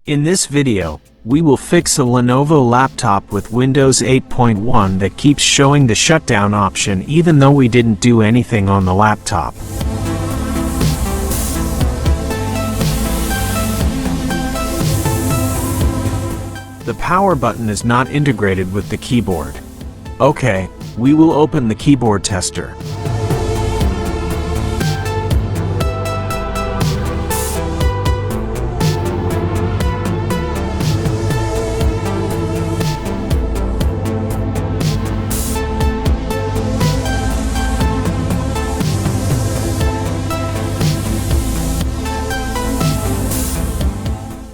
In this video, we will fix a Lenovo laptop with Windows 8.1 that keeps showing the shutdown option even though we didn't do anything on the laptop. The power button is not integrated with the keyboard. Okay, we will open the keyboard tester.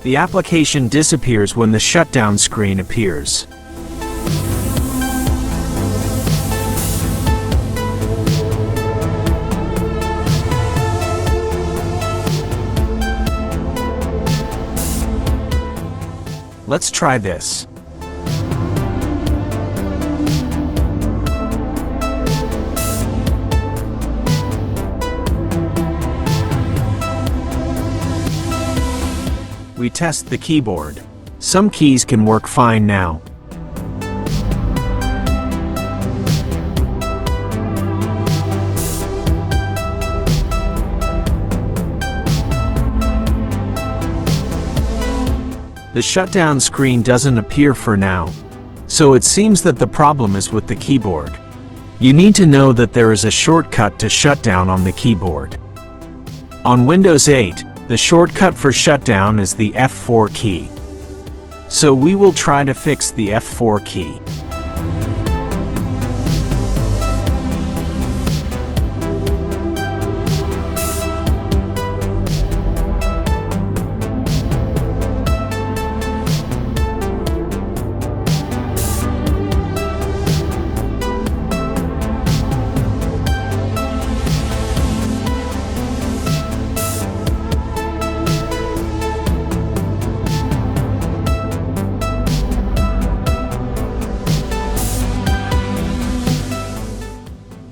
The application disappears when the shutdown screen appears. Let's try this. We test the keyboard. Some keys can work fine now. The shutdown screen doesn't appear for now, so it seems that the problem is with the keyboard. You need to know that there is a shortcut to shutdown on the keyboard. On Windows 8, the shortcut for shutdown is the F4 key. So we will try to fix the F4 key.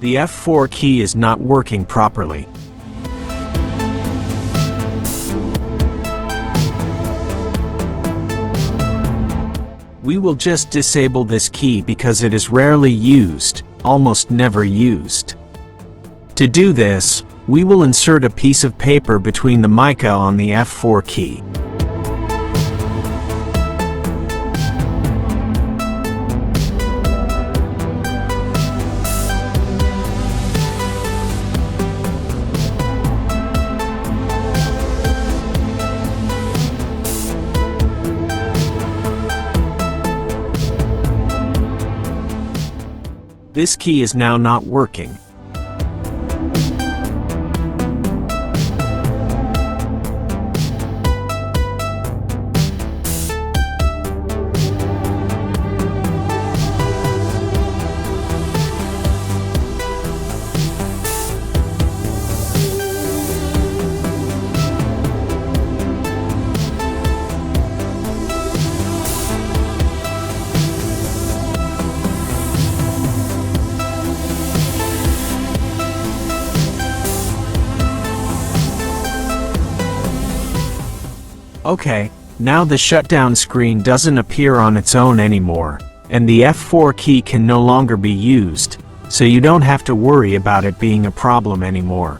The F4 key is not working properly. We will just disable this key because it is rarely used, almost never used. To do this, we will insert a piece of paper between the mica on the F4 key. This key is now not working. Okay, now the shutdown screen doesn't appear on its own anymore, and the F4 key can no longer be used, so you don't have to worry about it being a problem anymore.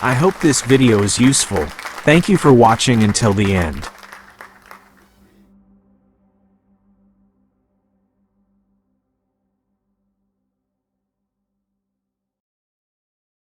I hope this video is useful. Thank you for watching until the end.